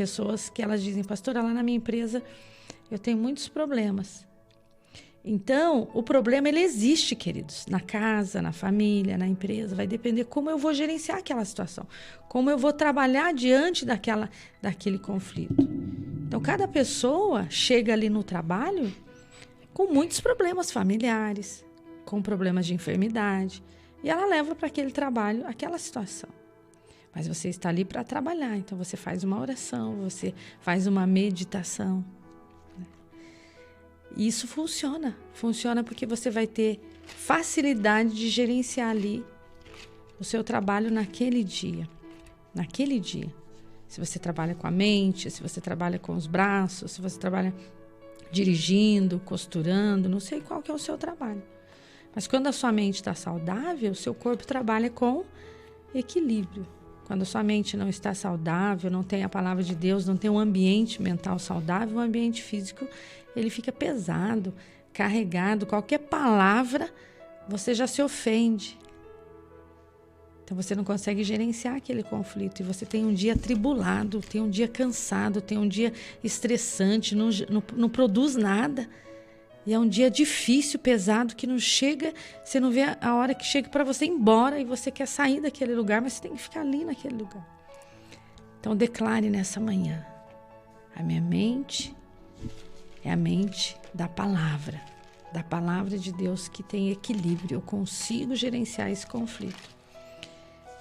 pessoas que elas dizem, pastora, lá na minha empresa eu tenho muitos problemas. Então, o problema, ele existe, queridos, na casa, na família, na empresa. Vai depender como eu vou gerenciar aquela situação, como eu vou trabalhar diante daquele conflito. Então, cada pessoa chega ali no trabalho com muitos problemas familiares, com problemas de enfermidade, e ela leva para aquele trabalho aquela situação. Mas você está ali para trabalhar, então você faz uma oração, você faz uma meditação. E isso funciona porque você vai ter facilidade de gerenciar ali o seu trabalho naquele dia. Se você trabalha com a mente, se você trabalha com os braços, se você trabalha dirigindo, costurando, não sei qual que é o seu trabalho. Mas quando a sua mente está saudável, o seu corpo trabalha com equilíbrio. Quando a sua mente não está saudável, não tem a palavra de Deus, não tem um ambiente mental saudável, o ambiente físico, ele fica pesado, carregado. Qualquer palavra, você já se ofende. Então, você não consegue gerenciar aquele conflito. E você tem um dia atribulado, tem um dia cansado, tem um dia estressante, não produz nada. E é um dia difícil, pesado, que não chega, você não vê a hora que chega para você ir embora e você quer sair daquele lugar, mas você tem que ficar ali naquele lugar. Então, declare nessa manhã: a minha mente é a mente da palavra de Deus que tem equilíbrio. Eu consigo gerenciar esse conflito.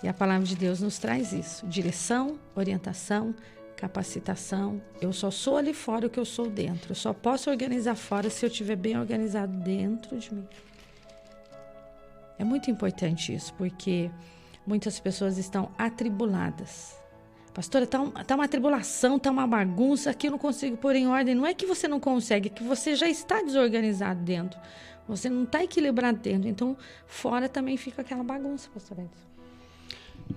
E a palavra de Deus nos traz isso: direção, orientação, capacitação. Eu só sou ali fora o que eu sou dentro. Eu só posso organizar fora se eu estiver bem organizado dentro de mim. É muito importante isso, porque muitas pessoas estão atribuladas. Pastora, tá uma atribulação, tá uma bagunça, aqui eu não consigo pôr em ordem. Não é que você não consegue, é que você já está desorganizado dentro. Você não está equilibrado dentro. Então, fora também fica aquela bagunça, pastor Edson.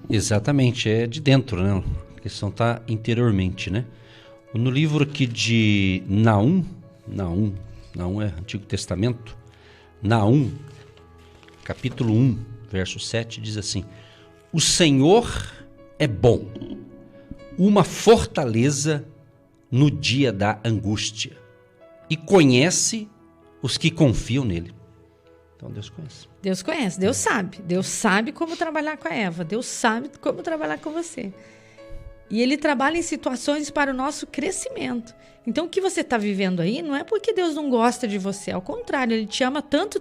Exatamente, é de dentro, né? A questão está interiormente, né? No livro aqui de Naum é Antigo Testamento, Naum, capítulo 1, verso 7, diz assim: o Senhor é bom, uma fortaleza no dia da angústia, e conhece os que confiam nele. Então Deus conhece. Deus sabe como trabalhar com a Eva, Deus sabe como trabalhar com você. E Ele trabalha em situações para o nosso crescimento. Então o que você está vivendo aí não é porque Deus não gosta de você, ao contrário, Ele te ama tanto,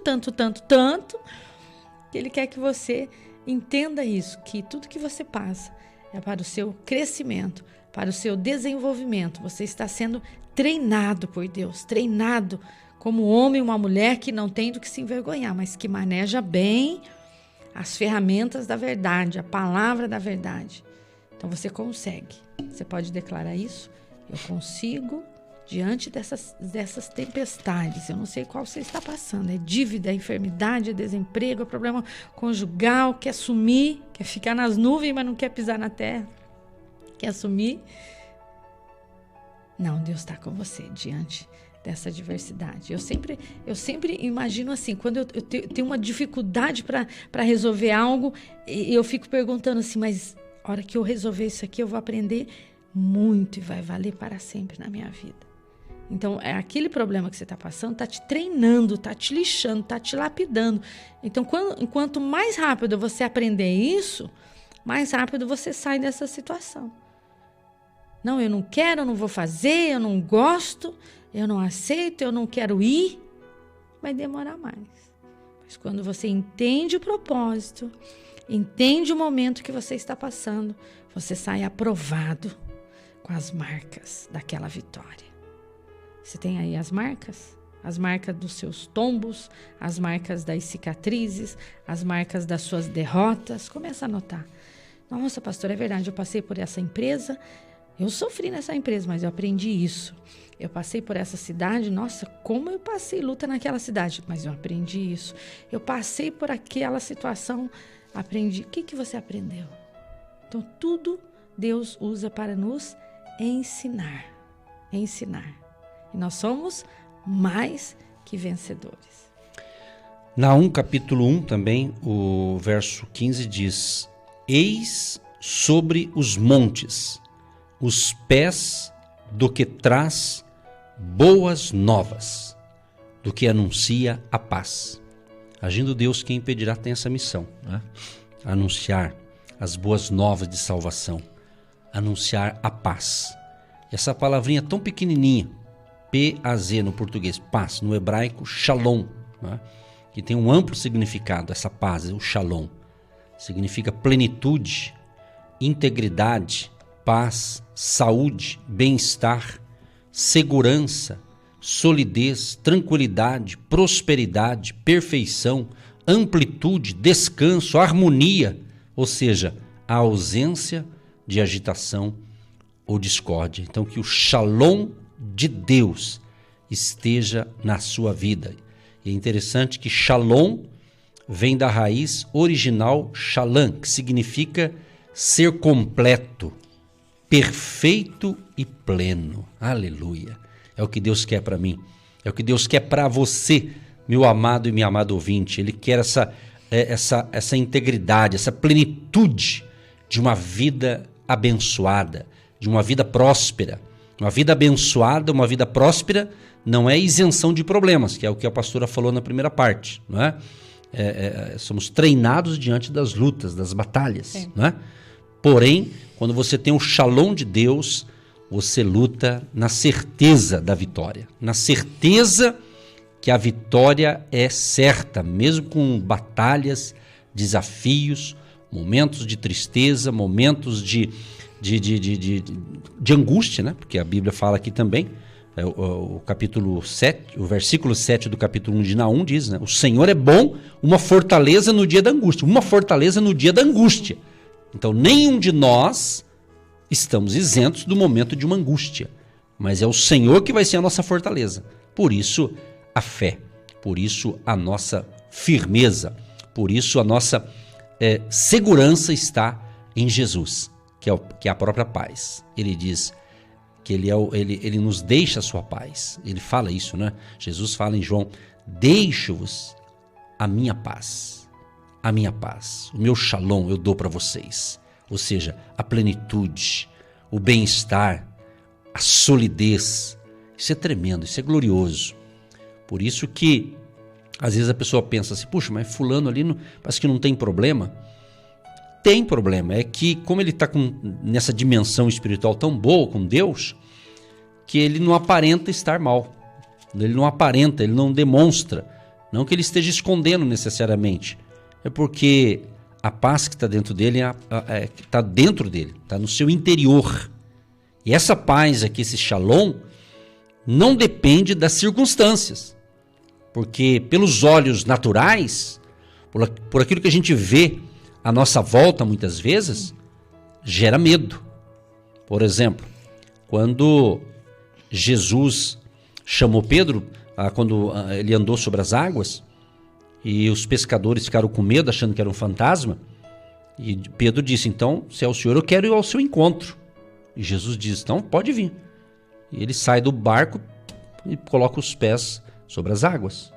que Ele quer que você entenda isso, que tudo que você passa é para o seu crescimento, para o seu desenvolvimento. Você está sendo treinado por Deus, treinado como um homem e uma mulher que não tem do que se envergonhar, mas que maneja bem as ferramentas da verdade, a palavra da verdade. Então você consegue. Você pode declarar isso: eu consigo diante dessas tempestades. Eu não sei qual você está passando. É dívida, é enfermidade, é desemprego, é problema conjugal, quer sumir, quer ficar nas nuvens, mas não quer pisar na terra. Quer sumir? Não, Deus está com você diante dessa adversidade. Eu sempre imagino assim, quando eu tenho uma dificuldade para resolver algo, eu fico perguntando assim, mas a hora que eu resolver isso aqui, eu vou aprender muito e vai valer para sempre na minha vida. Então, aquele problema que você está passando está te treinando, está te lixando, está te lapidando. Então, enquanto mais rápido você aprender isso, mais rápido você sai dessa situação. Não, eu não quero, eu não vou fazer, eu não gosto, eu não aceito, eu não quero ir. Vai demorar mais. Mas quando você entende o propósito, entende o momento que você está passando, você sai aprovado com as marcas daquela vitória. Você tem aí as marcas dos seus tombos, as marcas das cicatrizes, as marcas das suas derrotas. Começa a anotar. Nossa, pastor, é verdade, eu passei por essa empresa, eu sofri nessa empresa, mas eu aprendi isso. Eu passei por essa cidade, nossa, como eu passei luta naquela cidade, mas eu aprendi isso. Eu passei por aquela situação, aprendi. O que você aprendeu? Então, tudo Deus usa para nos ensinar. E nós somos mais que vencedores. Naum, capítulo 1, também, o verso 15 diz: eis sobre os montes os pés do que traz boas novas, do que anuncia a paz. Agindo Deus, quem impedirá tem essa missão, né? Anunciar as boas novas de salvação, anunciar a paz. Essa palavrinha tão pequenininha, P-A-Z no português, paz, no hebraico, shalom, né? Que tem um amplo significado, essa paz, o shalom. Significa plenitude, integridade, paz, saúde, bem-estar, segurança, solidez, tranquilidade, prosperidade, perfeição, amplitude, descanso, harmonia, ou seja, a ausência de agitação ou discórdia. Então, que o shalom de Deus esteja na sua vida. E é interessante que shalom vem da raiz original shalom, que significa ser completo, perfeito e pleno. Aleluia. É o que Deus quer para mim. É o que Deus quer para você, meu amado e minha amada ouvinte. Ele quer essa integridade, essa plenitude de uma vida abençoada, de uma vida próspera. Uma vida abençoada, uma vida próspera, não é isenção de problemas, que é o que a pastora falou na primeira parte, não é? Somos treinados diante das lutas, das batalhas, não é? Porém, quando você tem o shalom de Deus, você luta na certeza da vitória, na certeza que a vitória é certa, mesmo com batalhas, desafios, momentos de tristeza, momentos de angústia, né? Porque a Bíblia fala aqui também, o capítulo 7, o versículo 7 do capítulo 1 de Naum diz, né? O Senhor é bom, uma fortaleza no dia da angústia, uma fortaleza no dia da angústia. Então, nenhum de nós estamos isentos do momento de uma angústia, mas é o Senhor que vai ser a nossa fortaleza. Por isso, a fé, por isso, a nossa firmeza, por isso, a nossa segurança está em Jesus, que é a própria paz. Ele diz que ele nos deixa a sua paz. Ele fala isso, né? Jesus fala em João, deixo-vos a minha paz, o meu shalom eu dou para vocês. Ou seja, a plenitude, o bem-estar, a solidez. Isso é tremendo, isso é glorioso. Por isso que, às vezes a pessoa pensa assim, puxa, mas fulano ali parece que não tem problema. Tem problema, é que como ele está nessa dimensão espiritual tão boa com Deus, que ele não aparenta estar mal, ele não aparenta, ele não demonstra, não que ele esteja escondendo necessariamente, é porque a paz que está dentro dele está dentro dele, está no seu interior. E essa paz aqui, esse shalom, não depende das circunstâncias, porque pelos olhos naturais, por aquilo que a gente vê à nossa volta muitas vezes, gera medo. Por exemplo, quando Jesus chamou Pedro, quando ele andou sobre as águas, e os pescadores ficaram com medo, achando que era um fantasma, e Pedro disse, então, se é o Senhor, eu quero ir ao seu encontro. E Jesus diz, então pode vir. E ele sai do barco e coloca os pés sobre as águas.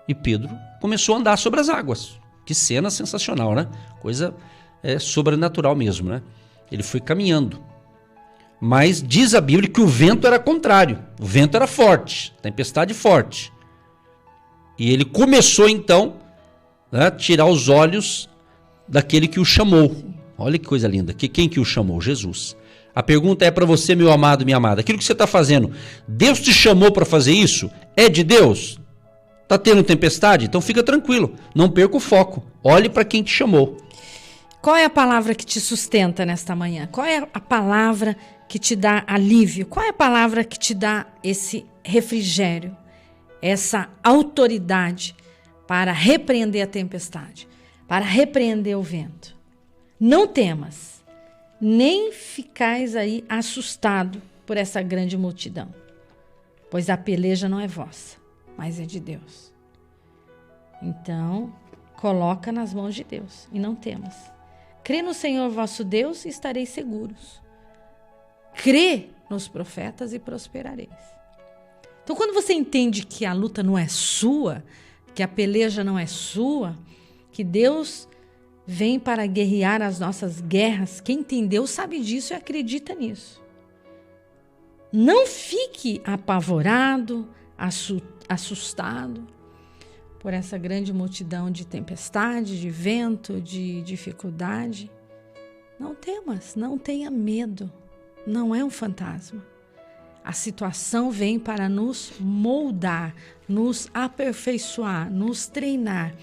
E Pedro começou a andar sobre as águas. Que cena sensacional, né? Coisa sobrenatural mesmo, né? Ele foi caminhando. Mas diz a Bíblia que o vento era contrário. O vento era forte, tempestade forte. E ele começou então a tirar os olhos daquele que o chamou. Olha que coisa linda. Quem que o chamou? Jesus. A pergunta é para você, meu amado, minha amada. Aquilo que você está fazendo, Deus te chamou para fazer isso? É de Deus? Está tendo tempestade? Então fica tranquilo. Não perca o foco. Olhe para quem te chamou. Qual é a palavra que te sustenta nesta manhã? Qual é a palavra que te dá alívio? Qual é a palavra que te dá esse refrigério? Essa autoridade para repreender a tempestade, para repreender o vento. Não temas, nem ficais aí assustado por essa grande multidão, pois a peleja não é vossa, mas é de Deus. Então, coloca nas mãos de Deus e não temas. Crê no Senhor vosso Deus e estareis seguros. Crê nos profetas e prosperareis. Então, quando você entende que a luta não é sua, que a peleja não é sua, que Deus vem para guerrear as nossas guerras, quem entendeu sabe disso e acredita nisso. Não fique apavorado, assustado por essa grande multidão de tempestade, de vento, de dificuldade. Não temas, não tenha medo. Não é um fantasma. A situação vem para nos moldar, nos aperfeiçoar, nos treinar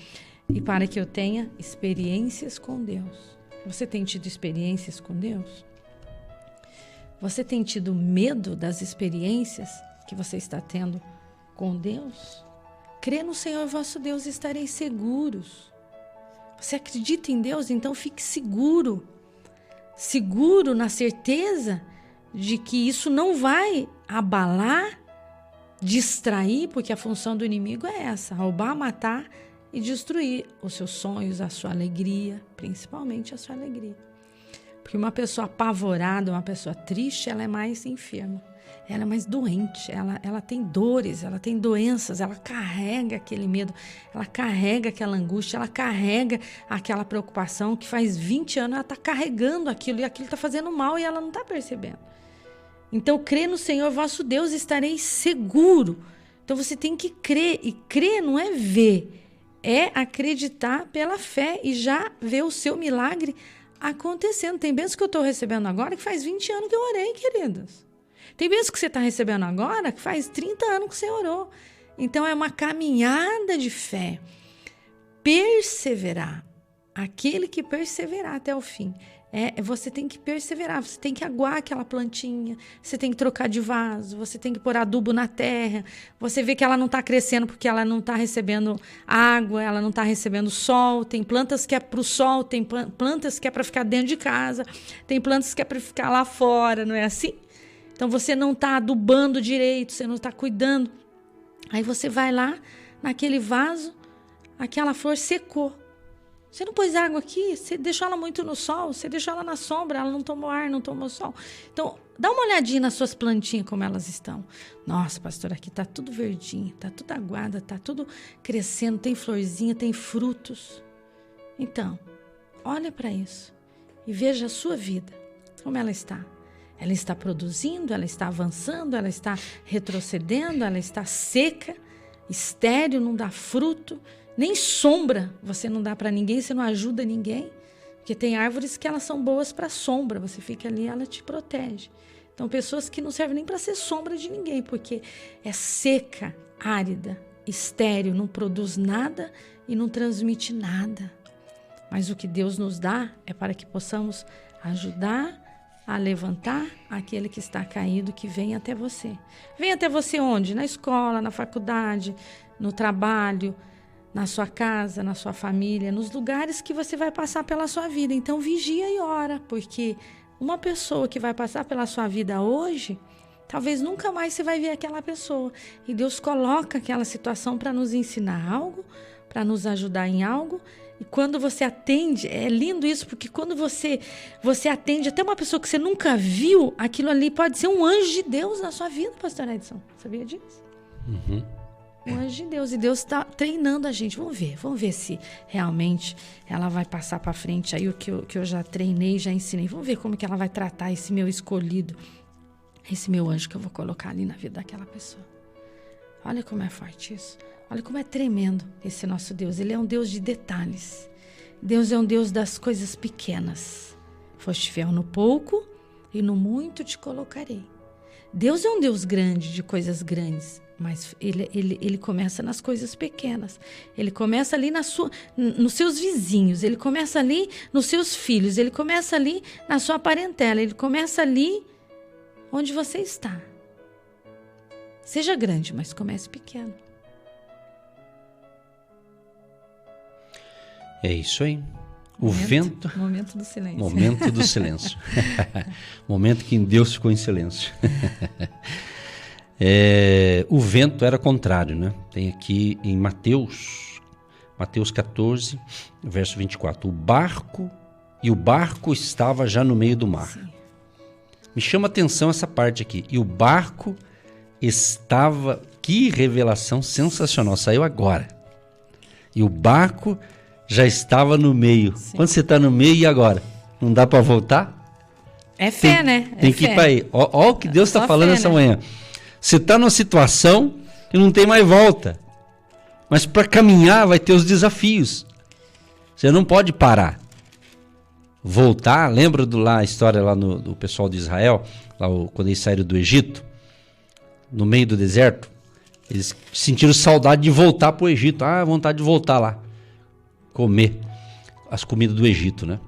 e para que eu tenha experiências com Deus. Você tem tido experiências com Deus? Você tem tido medo das experiências que você está tendo com Deus? Crê no Senhor vosso Deus e estareis seguros. Você acredita em Deus? Então fique seguro. Seguro na certeza de que isso não vai abalar, distrair, porque a função do inimigo é essa, roubar, matar e destruir os seus sonhos, a sua alegria, principalmente a sua alegria. Porque uma pessoa apavorada, uma pessoa triste, ela é mais enferma, ela é mais doente, ela tem dores, ela tem doenças, ela carrega aquele medo, ela carrega aquela angústia, ela carrega aquela preocupação que faz 20 anos ela está carregando aquilo e aquilo está fazendo mal e ela não está percebendo. Então, crê no Senhor vosso Deus e estareis seguro. Então, você tem que crer. E crer não é ver, é acreditar pela fé e já ver o seu milagre acontecendo. Tem bênçãos que eu estou recebendo agora que faz 20 anos que eu orei, queridas. Tem bênçãos que você está recebendo agora que faz 30 anos que você orou. Então, é uma caminhada de fé. Perseverar. Aquele que perseverar até o fim. Você tem que perseverar, você tem que aguar aquela plantinha, você tem que trocar de vaso, você tem que pôr adubo na terra, você vê que ela não está crescendo porque ela não está recebendo água, ela não está recebendo sol, tem plantas que é para o sol, tem plantas que é para ficar dentro de casa, tem plantas que é para ficar lá fora, não é assim? Então você não está adubando direito, você não está cuidando, aí você vai lá naquele vaso, aquela flor secou. Você não pôs água aqui, você deixou ela muito no sol, você deixou ela na sombra, ela não tomou ar, não tomou sol. Então, dá uma olhadinha nas suas plantinhas, como elas estão. Nossa, pastora, aqui tá tudo verdinho, tá tudo aguada, tá tudo crescendo, tem florzinha, tem frutos. Então, olha para isso e veja a sua vida, como ela está. Ela está produzindo, ela está avançando, ela está retrocedendo, ela está seca, estéril, não dá fruto. Nem sombra você não dá para ninguém, você não ajuda ninguém. Porque tem árvores que elas são boas para sombra, você fica ali, ela te protege. Então, pessoas que não servem nem para ser sombra de ninguém, porque é seca, árida, estéril, não produz nada e não transmite nada. Mas o que Deus nos dá é para que possamos ajudar a levantar aquele que está caído, que vem até você. Vem até você onde? Na escola, na faculdade, no trabalho, na sua casa, na sua família, nos lugares que você vai passar pela sua vida. Então, vigia e ora, porque uma pessoa que vai passar pela sua vida hoje, talvez nunca mais você vai ver aquela pessoa. E Deus coloca aquela situação para nos ensinar algo, para nos ajudar em algo. E quando você atende, é lindo isso, porque quando você atende até uma pessoa que você nunca viu, aquilo ali pode ser um anjo de Deus na sua vida, pastor Edson. Sabia disso? Uhum. Um anjo de Deus, e Deus está treinando a gente. Vamos ver se realmente ela vai passar para frente aí o que eu já treinei, já ensinei. Vamos ver como que ela vai tratar esse meu escolhido, esse meu anjo que eu vou colocar ali na vida daquela pessoa. Olha como é forte isso. Olha como é tremendo esse nosso Deus. Ele é um Deus de detalhes. Deus é um Deus das coisas pequenas. Foste fiel no pouco e no muito te colocarei. Deus é um Deus grande, de coisas grandes. Mas ele começa nas coisas pequenas. Ele começa ali nos seus vizinhos. Ele começa ali nos seus filhos. Ele começa ali na sua parentela. Ele começa ali onde você está. Seja grande, mas comece pequeno. É isso aí. Momento do silêncio. Momento do silêncio. Momento que Deus ficou em silêncio. O vento era contrário, né? Tem aqui em Mateus 14, verso 24. O barco estava já no meio do mar. Sim. Me chama a atenção essa parte aqui. E o barco estava... Que revelação sensacional. Saiu agora. E o barco já estava no meio. Sim. Quando você está no meio, e agora? Não dá para voltar? É fé, né? Tem que ir para aí. Ó o que Deus está falando essa manhã. Você está numa situação que não tem mais volta. Mas para caminhar vai ter os desafios. Você não pode parar. Voltar, lembra a história lá do pessoal de Israel, lá quando eles saíram do Egito, no meio do deserto, eles sentiram saudade de voltar para o Egito. Vontade de voltar lá, comer as comidas do Egito, né?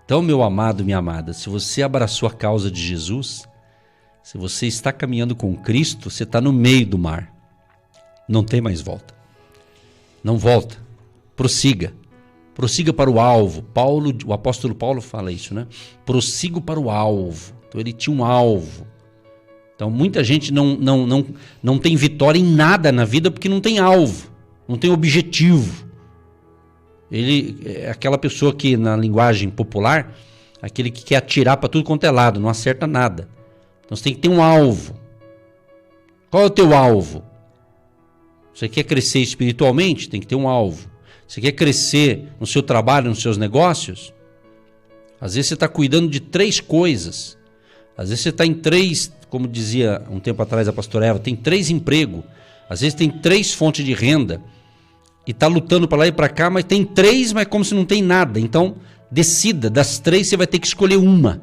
Então, meu amado, minha amada, se você abraçou a causa de Jesus, se você está caminhando com Cristo, você está no meio do mar. Não tem mais volta. Não volta. Prossiga. Prossiga para o alvo. O apóstolo Paulo fala isso, né? Prossigo para o alvo. Então, ele tinha um alvo. Então, muita gente não tem vitória em nada na vida porque não tem alvo, não tem objetivo. Ele é aquela pessoa que, na linguagem popular, aquele que quer atirar para tudo quanto é lado, não acerta nada. Então você tem que ter um alvo. Qual é o teu alvo? Você quer crescer espiritualmente? Tem que ter um alvo. Você quer crescer no seu trabalho, nos seus negócios? Às vezes você está cuidando de 3 coisas. Às vezes você está em 3, como dizia um tempo atrás a pastora Eva, tem 3 empregos. Às vezes tem 3 fontes de renda. E está lutando para lá e para cá, mas tem 3, mas como se não tem nada. Então, decida, das 3 você vai ter que escolher uma.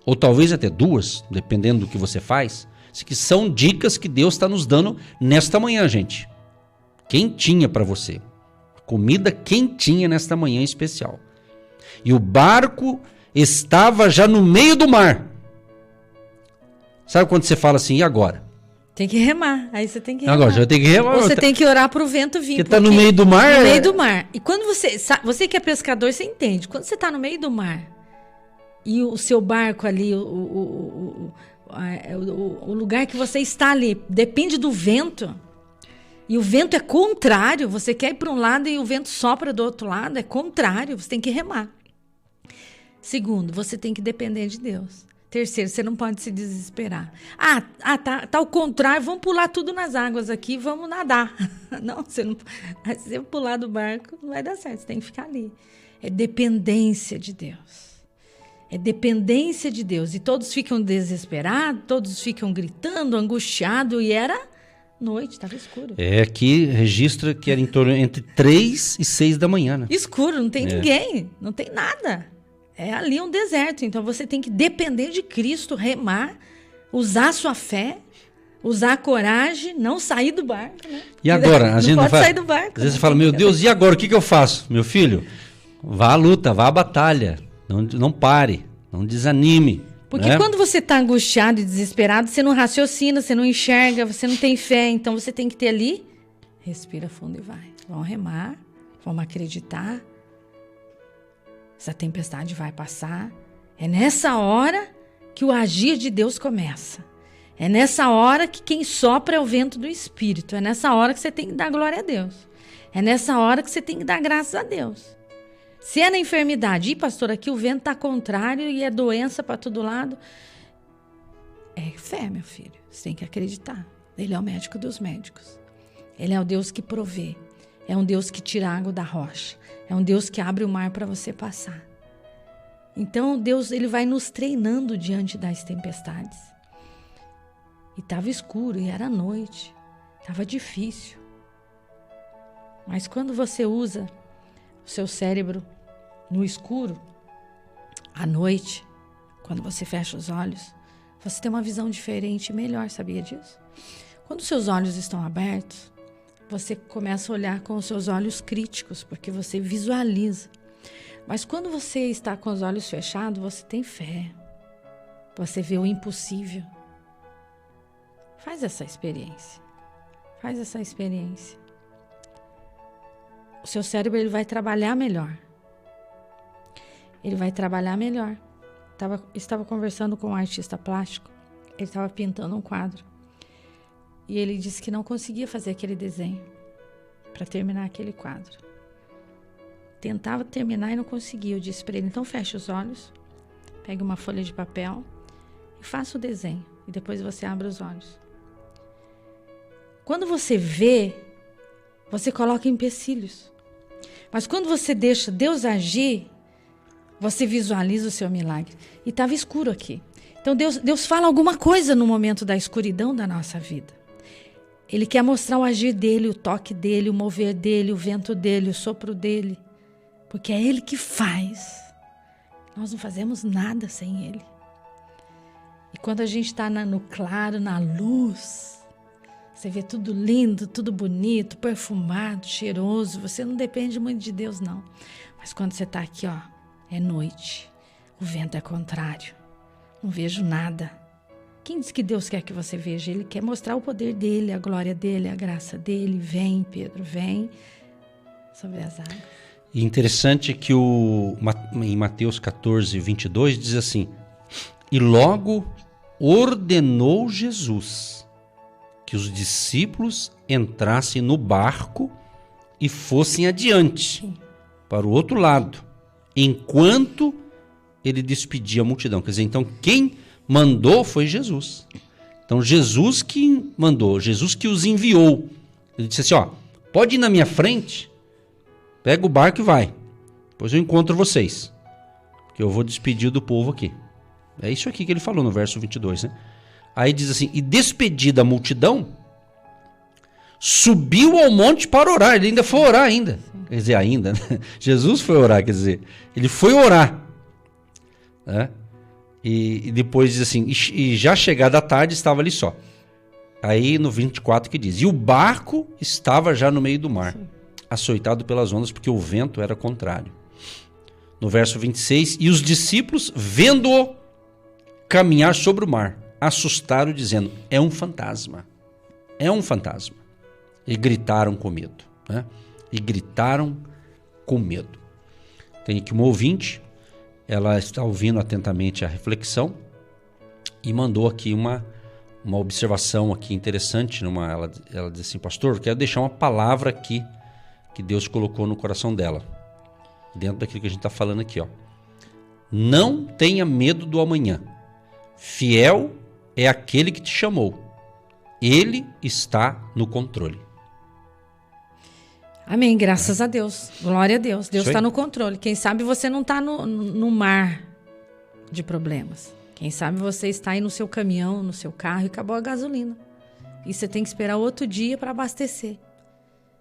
Ou talvez até 2, dependendo do que você faz. Isso aqui são dicas que Deus está nos dando nesta manhã, gente. Quentinha para você. Comida quentinha nesta manhã especial. E o barco estava já no meio do mar. Sabe quando você fala assim, e agora? Tem que remar, aí você tem que remar. Agora, já tem que remar. Ou você tem que orar para o vento vir. Porque está no meio do mar. No meio do mar. E quando você que é pescador, você entende. Quando você está no meio do mar e o seu barco ali, o lugar que você está ali, depende do vento, e o vento é contrário, você quer ir para um lado e o vento sopra do outro lado, é contrário, você tem que remar. Segundo, você tem que depender de Deus. Terceiro, você não pode se desesperar. Tá ao contrário, vamos pular tudo nas águas aqui, vamos nadar. Não, se você pular do barco, não vai dar certo, você tem que ficar ali. É dependência de Deus. É dependência de Deus. E todos ficam desesperados, todos ficam gritando, angustiados, e era noite, estava escuro. Aqui registra que era em torno entre 3 e 6 da manhã, né? Escuro, não tem ninguém, não tem nada. É ali um deserto, então você tem que depender de Cristo, remar, usar a sua fé, usar a coragem, não sair do barco, né? E agora? A gente não pode sair do barco. Às vezes você fala, meu Deus, e agora? O que eu faço? Meu filho, vá à luta, vá à batalha, não pare, não desanime. Porque quando você está angustiado e desesperado, você não raciocina, você não enxerga, você não tem fé, então você tem que ter ali, respira fundo e vai. Vamos remar, vamos acreditar. Essa tempestade vai passar. É nessa hora que o agir de Deus começa. É nessa hora que quem sopra é o vento do Espírito. É nessa hora que você tem que dar glória a Deus. É nessa hora que você tem que dar graças a Deus. Se é na enfermidade, pastor, aqui o vento está contrário e é doença para todo lado. É fé, meu filho. Você tem que acreditar. Ele é o médico dos médicos. Ele é o Deus que provê. É um Deus que tira água da rocha. É um Deus que abre o mar para você passar. Então, Deus, ele vai nos treinando diante das tempestades. E estava escuro, e era noite. Estava difícil. Mas quando você usa o seu cérebro no escuro, à noite, quando você fecha os olhos, você tem uma visão diferente e melhor, sabia disso? Quando seus olhos estão abertos, você começa a olhar com os seus olhos críticos, porque você visualiza. Mas quando você está com os olhos fechados, você tem fé. Você vê o impossível. Faz essa experiência. Faz essa experiência. O seu cérebro ele vai trabalhar melhor. Ele vai trabalhar melhor. Estava conversando com um artista plástico. Ele estava pintando um quadro. E ele disse que não conseguia fazer aquele desenho para terminar aquele quadro. Tentava terminar e não conseguia. Eu disse para ele, então feche os olhos, pegue uma folha de papel e faça o desenho. E depois você abre os olhos. Quando você vê, você coloca empecilhos. Mas quando você deixa Deus agir, você visualiza o seu milagre. E estava escuro aqui. Então Deus fala alguma coisa no momento da escuridão da nossa vida. Ele quer mostrar o agir dele, o toque dele, o mover dele, o vento dele, o sopro dele. Porque é ele que faz. Nós não fazemos nada sem ele. E quando a gente está no claro, na luz, você vê tudo lindo, tudo bonito, perfumado, cheiroso. Você não depende muito de Deus, não. Mas quando você está aqui, ó, é noite. O vento é contrário. Não vejo nada. Quem diz que Deus quer que você veja? Ele quer mostrar o poder dele, a glória dele, a graça dele. Vem, Pedro, vem sobre as águas. E interessante que em Mateus 14, 22 diz assim: e logo ordenou Jesus que os discípulos entrassem no barco e fossem adiante, para o outro lado, enquanto ele despedia a multidão. Quer dizer, então quem mandou foi Jesus. Então Jesus que mandou, Jesus que os enviou. Ele disse assim, ó, pode ir na minha frente, pega o barco e vai. Depois eu encontro vocês, que eu vou despedir do povo aqui. É isso aqui que ele falou no verso 22, né? Aí diz assim, e despedida a multidão, subiu ao monte para orar. Ele ainda foi orar ainda. Quer dizer, ainda, né? Jesus foi orar, quer dizer, ele foi orar. Né? E depois diz assim, e já chegada a tarde estava ali só. Aí no 24 que diz, e o barco estava já no meio do mar, açoitado pelas ondas, porque o vento era contrário. No verso 26, e os discípulos, vendo-o caminhar sobre o mar, assustaram, dizendo, é um fantasma. É um fantasma. E gritaram com medo. Né? E gritaram com medo. Tem aqui uma ouvinte, ela está ouvindo atentamente a reflexão e mandou aqui uma observação aqui interessante. Ela diz assim, pastor, eu quero deixar uma palavra aqui que Deus colocou no coração dela, dentro daquilo que a gente está falando aqui. Ó. Não tenha medo do amanhã. Fiel é aquele que te chamou. Ele está no controle. Amém, graças a Deus. Glória a Deus. Deus está no controle. Quem sabe você não está no mar de problemas. Quem sabe você está aí no seu caminhão, no seu carro e acabou a gasolina. E você tem que esperar outro dia para abastecer.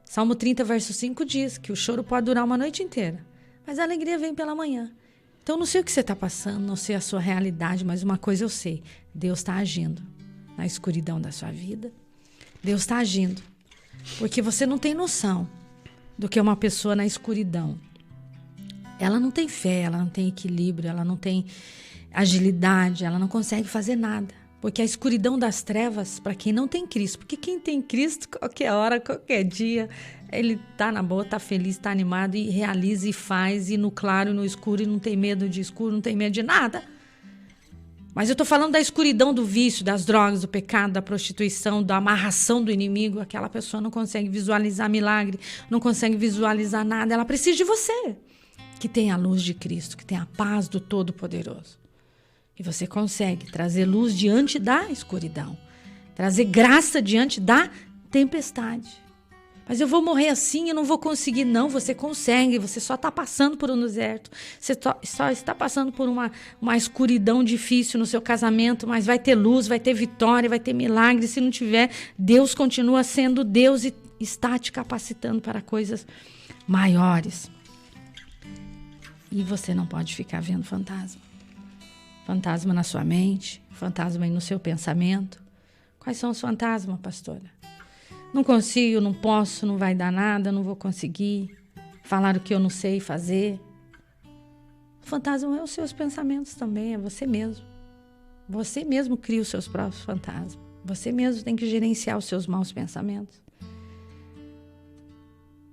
Salmo 30, verso 5 diz que o choro pode durar uma noite inteira, mas a alegria vem pela manhã. Então, não sei o que você está passando, não sei a sua realidade, mas uma coisa eu sei. Deus está agindo na escuridão da sua vida. Deus está agindo. Porque você não tem noção do que é uma pessoa na escuridão. Ela não tem fé, ela não tem equilíbrio, ela não tem agilidade, ela não consegue fazer nada. Porque a escuridão das trevas, para quem não tem Cristo, porque quem tem Cristo, qualquer hora, qualquer dia, ele está na boa, está feliz, está animado e realiza e faz, e no claro e no escuro, e não tem medo de escuro, não tem medo de nada. Mas eu estou falando da escuridão do vício, das drogas, do pecado, da prostituição, da amarração do inimigo. Aquela pessoa não consegue visualizar milagre, não consegue visualizar nada. Ela precisa de você, que tem a luz de Cristo, que tem a paz do Todo-Poderoso. E você consegue trazer luz diante da escuridão, trazer graça diante da tempestade. Mas eu vou morrer assim, eu não vou conseguir. Não, você consegue, você só está passando por um deserto, você só está passando por uma escuridão difícil no seu casamento, mas vai ter luz, vai ter vitória, vai ter milagre. Se não tiver, Deus continua sendo Deus e está te capacitando para coisas maiores. E você não pode ficar vendo fantasma. Fantasma na sua mente, fantasma aí no seu pensamento. Quais são os fantasmas, pastora? Não consigo, não posso, não vai dar nada, não vou conseguir. Falar o que eu não sei fazer. O fantasma é os seus pensamentos também, é você mesmo. Você mesmo cria os seus próprios fantasmas. Você mesmo tem que gerenciar os seus maus pensamentos.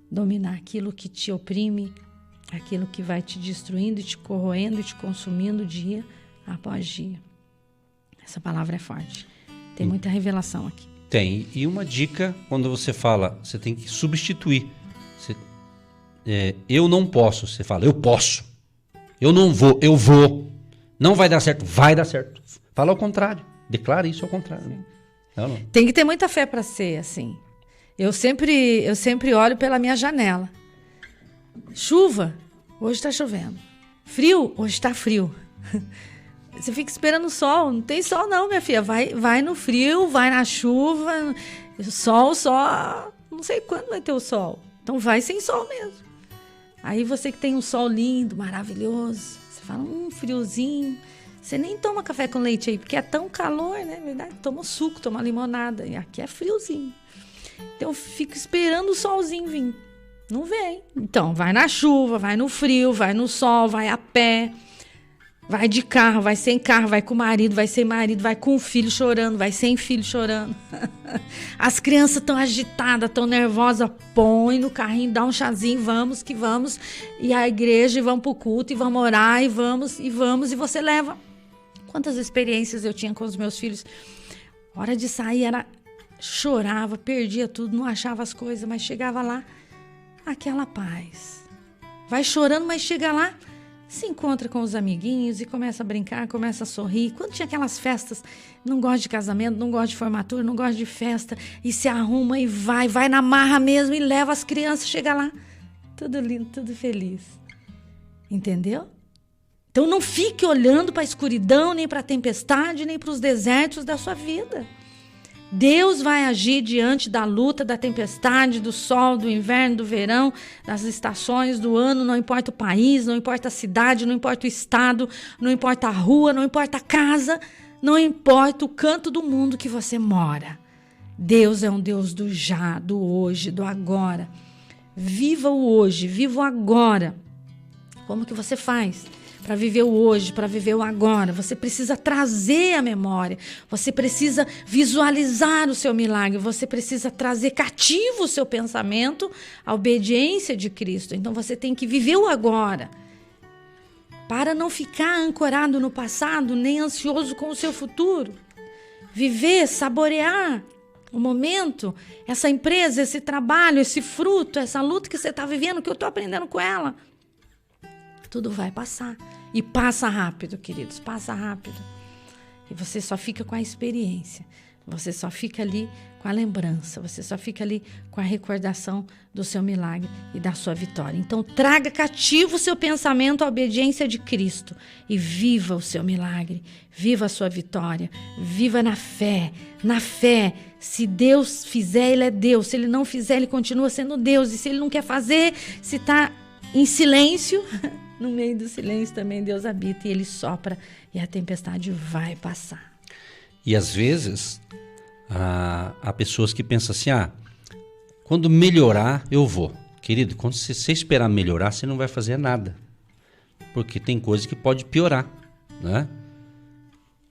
Dominar aquilo que te oprime, aquilo que vai te destruindo, te corroendo e te consumindo dia após dia. Essa palavra é forte. Tem muita revelação aqui. Tem. E uma dica, quando você fala, você tem que substituir. Eu não posso. Você fala, eu posso. Eu não vou, eu vou. Não vai dar certo, vai dar certo. Fala ao contrário. Declara isso ao contrário. Não. Tem que ter muita fé para ser assim. Eu sempre olho pela minha janela. Chuva. Hoje está chovendo. Frio? Hoje tá frio. Você fica esperando o sol. Não tem sol não, minha filha. Vai no frio, vai na chuva. Sol, não sei quando vai ter o sol. Então vai sem sol mesmo. Aí você que tem um sol lindo, maravilhoso, você fala, friozinho. Você nem toma café com leite aí, porque é tão calor, né? Verdade? Toma suco, toma limonada. E aqui é friozinho. Então eu fico esperando o solzinho vir. Não vem. Então vai na chuva, vai no frio, vai no sol, vai a pé. Vai de carro, vai sem carro, vai com o marido, vai sem marido, vai com o filho chorando, vai sem filho chorando. As crianças estão agitadas, estão nervosas, põe no carrinho, dá um chazinho, vamos que vamos. E a igreja, e vamos pro culto, e vamos orar, e vamos, e você leva. Quantas experiências eu tinha com os meus filhos. Hora de sair, chorava, perdia tudo, não achava as coisas, mas chegava lá, aquela paz. Vai chorando, mas chega lá, se encontra com os amiguinhos e começa a brincar, começa a sorrir. Quando tinha aquelas festas, não gosta de casamento, não gosta de formatura, não gosta de festa, e se arruma e vai na marra mesmo e leva as crianças, chega lá, tudo lindo, tudo feliz. Entendeu? Então não fique olhando para a escuridão, nem para a tempestade, nem para os desertos da sua vida. Deus vai agir diante da luta, da tempestade, do sol, do inverno, do verão, das estações do ano, não importa o país, não importa a cidade, não importa o estado, não importa a rua, não importa a casa, não importa o canto do mundo que você mora. Deus é um Deus do já, do hoje, do agora. Viva o hoje, viva o agora. Como que você faz? Para viver o hoje, para viver o agora, você precisa trazer a memória, você precisa visualizar o seu milagre, você precisa trazer cativo o seu pensamento à obediência de Cristo. Então você tem que viver o agora, para não ficar ancorado no passado, nem ansioso com o seu futuro. Viver, saborear o momento, essa empresa, esse trabalho, esse fruto, essa luta que você está vivendo, que eu estou aprendendo com ela. Tudo vai passar. E passa rápido, queridos, passa rápido. E você só fica com a experiência. Você só fica ali com a lembrança. Você só fica ali com a recordação do seu milagre e da sua vitória. Então, traga cativo o seu pensamento à obediência de Cristo. E viva o seu milagre. Viva a sua vitória. Viva na fé. Na fé. Se Deus fizer, Ele é Deus. Se Ele não fizer, Ele continua sendo Deus. E se Ele não quer fazer, se está em silêncio... No meio do silêncio também Deus habita e Ele sopra e a tempestade vai passar. E às vezes há pessoas que pensam assim, quando melhorar eu vou. Querido, quando você esperar melhorar, você não vai fazer nada. Porque tem coisas que pode piorar, né?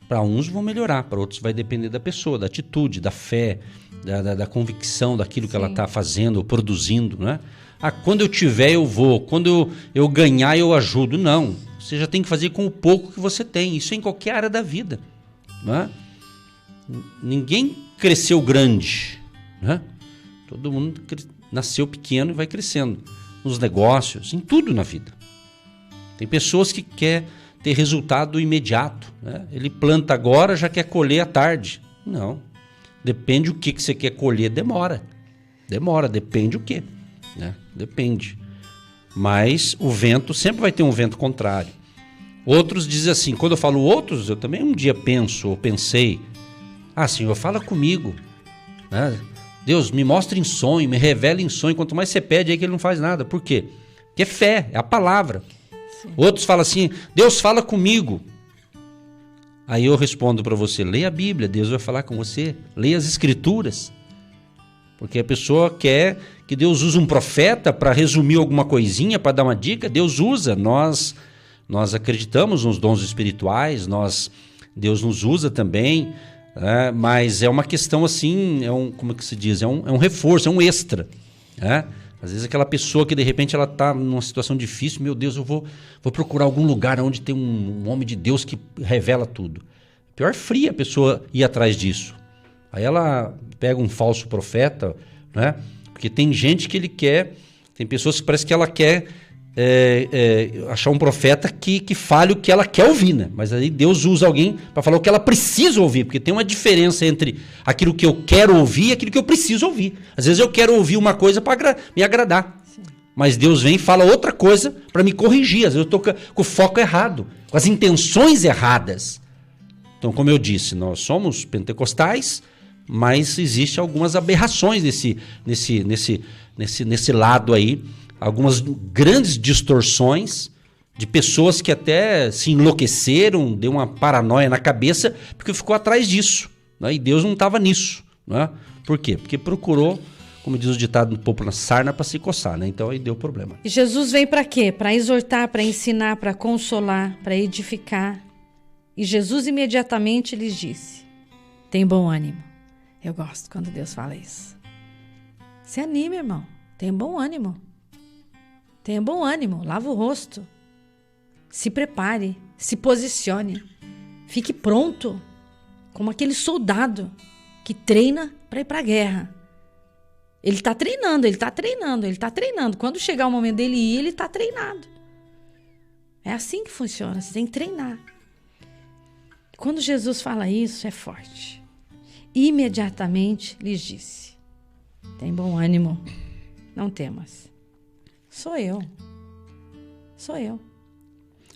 Para uns vão melhorar, para outros vai depender da pessoa, da atitude, da fé, da convicção daquilo que ela está fazendo ou produzindo, né? Quando eu tiver eu vou, quando eu ganhar eu ajudo. Não, você já tem que fazer com o pouco que você tem. Isso é em qualquer área da vida, né? Ninguém cresceu grande, né? Todo mundo nasceu pequeno e vai crescendo. Nos negócios, em tudo na vida. Tem pessoas que querem ter resultado imediato, né? Ele planta agora, já quer colher à tarde. Não, depende o que você quer colher, demora, depende o que, né? Depende. Mas o vento, sempre vai ter um vento contrário. Outros dizem assim, quando eu falo outros, eu também um dia penso ou pensei, Senhor, fala comigo, né? Deus, me mostra em sonho, me revela em sonho. Quanto mais você pede, aí que Ele não faz nada. Por quê? Porque é fé, é a palavra. Sim. Outros falam assim, Deus fala comigo. Aí eu respondo para você, leia a Bíblia, Deus vai falar com você. Leia as Escrituras. Porque a pessoa quer que Deus use um profeta para resumir alguma coisinha, para dar uma dica. Deus usa, nós acreditamos nos dons espirituais, Deus nos usa também, né? Mas é uma questão assim, como é que se diz? É um reforço, é um extra, né? Às vezes aquela pessoa que de repente ela está numa situação difícil, meu Deus, eu vou procurar algum lugar onde tem um homem de Deus que revela tudo. Pior fria a pessoa ir atrás disso. Aí ela pega um falso profeta, né? Porque tem gente que tem pessoas que parece que ela quer achar um profeta que fale o que ela quer ouvir, né? Mas aí Deus usa alguém para falar o que ela precisa ouvir, porque tem uma diferença entre aquilo que eu quero ouvir e aquilo que eu preciso ouvir. Às vezes eu quero ouvir uma coisa para me agradar. Sim. Mas Deus vem e fala outra coisa para me corrigir. Às vezes eu estou com o foco errado, com as intenções erradas. Então, como eu disse, nós somos pentecostais, mas existem algumas aberrações nesse lado aí, algumas grandes distorções de pessoas que até se enlouqueceram, deu uma paranoia na cabeça, porque ficou atrás disso, né? E Deus não estava nisso, né? Por quê? Porque procurou, como diz o ditado no popular, sarna para se coçar, né? Então aí deu problema. E Jesus veio para quê? Para exortar, para ensinar, para consolar, para edificar. E Jesus imediatamente lhes disse: tem bom ânimo. Eu gosto quando Deus fala isso. Se anime, irmão. Tenha bom ânimo. Tenha bom ânimo. Lava o rosto. Se prepare. Se posicione. Fique pronto. Como aquele soldado que treina para ir para a guerra. Ele está treinando, ele está treinando, ele está treinando. Quando chegar o momento dele ir, ele está treinado. É assim que funciona. Você tem que treinar. Quando Jesus fala isso, é forte. Imediatamente lhes disse: tem bom ânimo, não temas. Sou eu. Sou eu.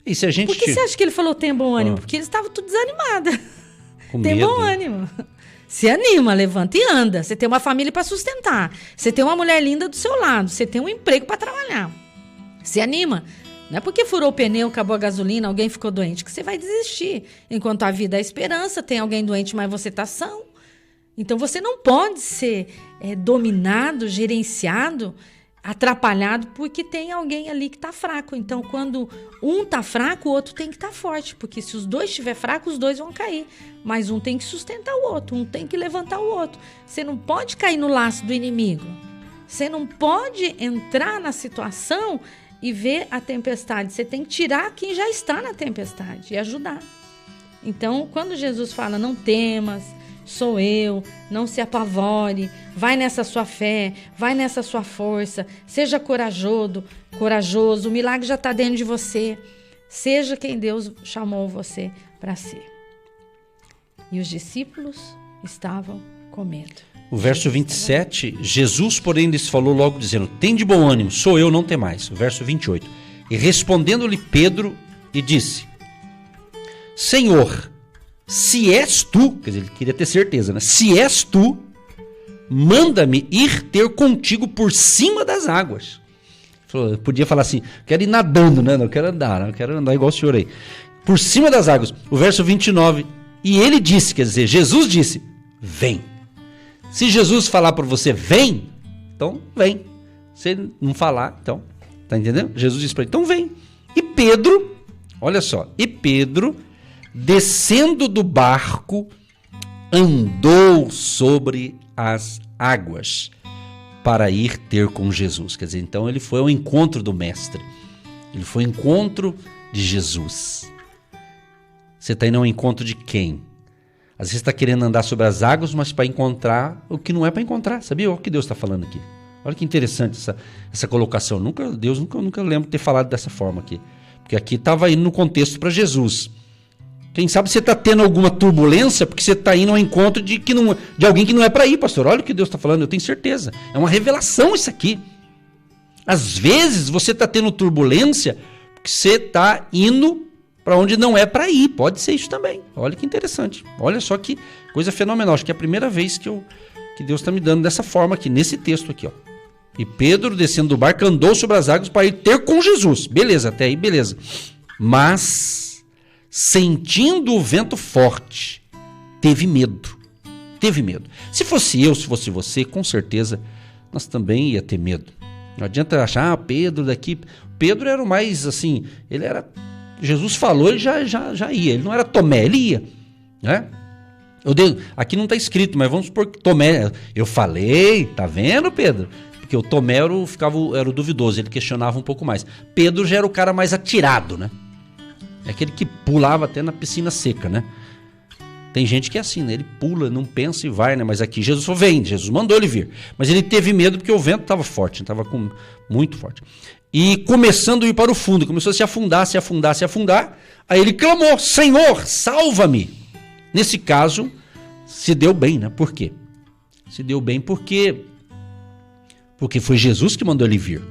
E se a gente... Por que você acha que ele falou tem bom ânimo? Porque eles estavam tudo desanimados. Tem medo. Bom ânimo. Se anima, levanta e anda. Você tem uma família para sustentar. Você tem uma mulher linda do seu lado. Você tem um emprego para trabalhar. Se anima. Não é porque furou o pneu, acabou a gasolina, alguém ficou doente, que você vai desistir. Enquanto a vida é esperança, tem alguém doente, mas você está são. Então, você não pode ser dominado, gerenciado, atrapalhado, porque tem alguém ali que está fraco. Então, quando um está fraco, o outro tem que estar forte. Porque se os dois estiverem fracos, os dois vão cair. Mas um tem que sustentar o outro, um tem que levantar o outro. Você não pode cair no laço do inimigo. Você não pode entrar na situação e ver a tempestade. Você tem que tirar quem já está na tempestade e ajudar. Então, quando Jesus fala, não temas, sou eu, não se apavore, vai nessa sua fé, vai nessa sua força, seja corajoso, o milagre já está dentro de você, seja quem Deus chamou você para ser. E os discípulos estavam com medo. O verso 27, Jesus, porém, lhes falou logo dizendo, tem de bom ânimo, sou eu, não temais. O verso 28, e respondendo-lhe Pedro, e disse, Senhor, se és tu, quer dizer, ele queria ter certeza, né? Se és tu, manda-me ir ter contigo por cima das águas. Podia falar assim, quero ir nadando, né? Não quero andar, não quero andar igual o senhor aí. Por cima das águas. O verso 29, e ele disse, quer dizer, Jesus disse, vem. Se Jesus falar para você, vem, então vem. Se ele não falar, então, tá entendendo? Jesus disse para ele, então vem. E Pedro, olha só, descendo do barco, andou sobre as águas para ir ter com Jesus. Quer dizer, então ele foi ao encontro do mestre. Ele foi ao encontro de Jesus. Você está indo ao encontro de quem? Às vezes você está querendo andar sobre as águas, mas para encontrar o que não é para encontrar. Sabia? Olha o que Deus está falando aqui. Olha que interessante essa colocação. Deus nunca lembro de ter falado dessa forma aqui. Porque aqui estava indo no contexto para Jesus. Quem sabe você está tendo alguma turbulência porque você está indo ao encontro de alguém que não é para ir, pastor. Olha o que Deus está falando, eu tenho certeza. É uma revelação isso aqui. Às vezes você está tendo turbulência porque você está indo para onde não é para ir. Pode ser isso também. Olha que interessante. Olha só que coisa fenomenal. Acho que é a primeira vez que Deus está me dando dessa forma aqui, nesse texto aqui, ó. E Pedro, descendo do barco, andou sobre as águas para ir ter com Jesus. Beleza, até aí, beleza. Mas, sentindo o vento forte, teve medo. Teve medo. Se fosse eu, se fosse você, com certeza, nós também ia ter medo. Não adianta achar, Pedro daqui... Pedro era o mais, assim, ele era... Jesus falou, ele já ia. Ele não era Tomé, ele ia. Né? Aqui não está escrito, mas vamos supor que Tomé... Eu falei, tá vendo, Pedro? Porque o Tomé era o duvidoso, ele questionava um pouco mais. Pedro já era o cara mais atirado, né? É aquele que pulava até na piscina seca, né? Tem gente que é assim, né? Ele pula, não pensa e vai, né? Mas aqui Jesus falou, vem, Jesus mandou ele vir. Mas ele teve medo porque o vento estava forte, estava muito forte. E começando a ir para o fundo, começou a se afundar. Aí ele clamou, Senhor, salva-me. Nesse caso, se deu bem, né? Por quê? Se deu bem porque foi Jesus que mandou ele vir.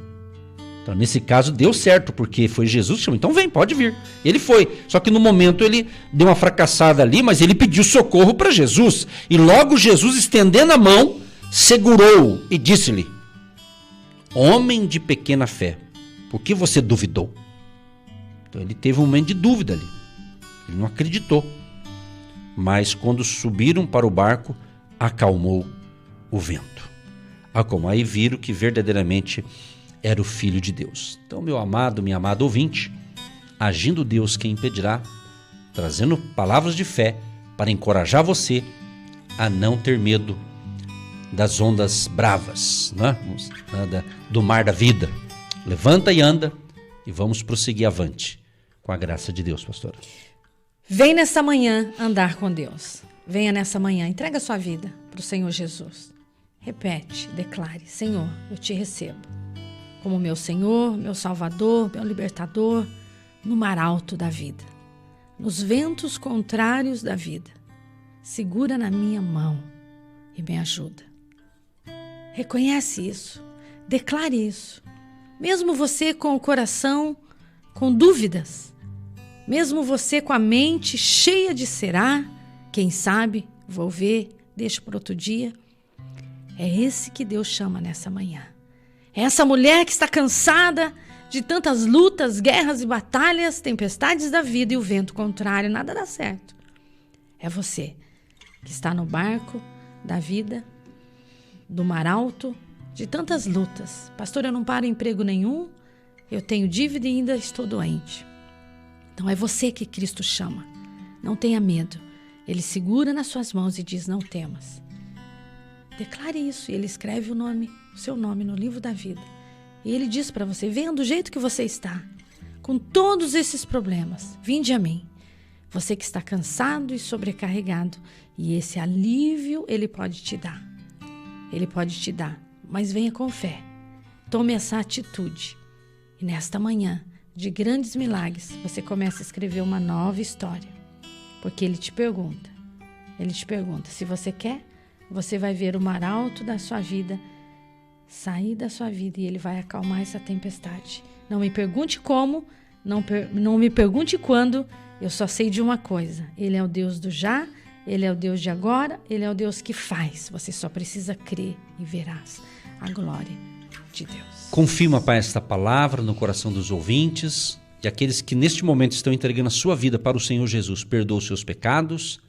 Então, nesse caso, deu certo, porque foi Jesus que chamou. Então, vem, pode vir. Ele foi. Só que no momento ele deu uma fracassada ali, mas ele pediu socorro para Jesus. E logo Jesus, estendendo a mão, segurou e disse-lhe: homem de pequena fé, por que você duvidou? Então, ele teve um momento de dúvida ali. Ele não acreditou. Mas quando subiram para o barco, acalmou o vento. Acalmou. Aí viram que verdadeiramente era o Filho de Deus. Então, meu amado, minha amada ouvinte, agindo Deus, quem impedirá, trazendo palavras de fé para encorajar você a não ter medo das ondas bravas, né? Do mar da vida. Levanta e anda e vamos prosseguir avante com a graça de Deus, pastora. Vem nessa manhã andar com Deus. Venha nessa manhã, entrega a sua vida para o Senhor Jesus. Repete, declare: Senhor, eu te recebo como meu Senhor, meu Salvador, meu Libertador, no mar alto da vida, nos ventos contrários da vida. Segura na minha mão e me ajuda. Reconhece isso, declare isso. Mesmo você com o coração com dúvidas, mesmo você com a mente cheia de será, quem sabe, vou ver, deixa por outro dia. É esse que Deus chama nessa manhã. É essa mulher que está cansada de tantas lutas, guerras e batalhas, tempestades da vida e o vento contrário, nada dá certo. É você que está no barco da vida, do mar alto, de tantas lutas. Pastor, eu não paro em emprego nenhum, eu tenho dívida e ainda estou doente. Então é você que Cristo chama. Não tenha medo. Ele segura nas suas mãos e diz: não temas. Declare isso. E ele escreve o seu nome no livro da vida. E ele diz para você: venha do jeito que você está, com todos esses problemas. Vinde a mim. Você que está cansado e sobrecarregado. E esse alívio ele pode te dar. Ele pode te dar. Mas venha com fé. Tome essa atitude. E nesta manhã de grandes milagres, você começa a escrever uma nova história. Porque ele te pergunta, se você quer, você vai ver o mar alto da sua vida sair da sua vida e ele vai acalmar essa tempestade. Não me pergunte como, não me pergunte quando, eu só sei de uma coisa: ele é o Deus do já, ele é o Deus de agora, ele é o Deus que faz. Você só precisa crer e verás a glória de Deus. Confirma, Pai, esta palavra no coração dos ouvintes e aqueles que neste momento estão entregando a sua vida para o Senhor Jesus. Perdoa os seus pecados,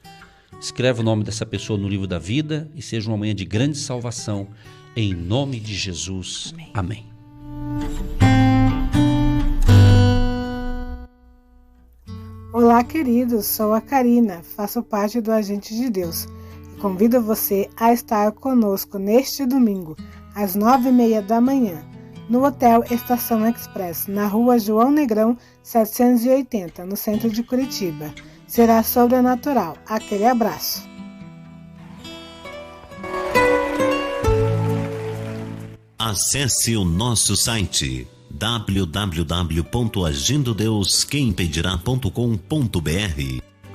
escreve o nome dessa pessoa no livro da vida e seja uma manhã de grande salvação, em nome de Jesus. Amém. Olá, queridos, sou a Karina, faço parte do Agente de Deus e convido você a estar conosco neste domingo, às 9h30 da manhã, no Hotel Estação Express, na rua João Negrão, 780, no centro de Curitiba. Será sobrenatural. Aquele abraço. Acesse o nosso site www.agendodeusquemimpedirá.com.br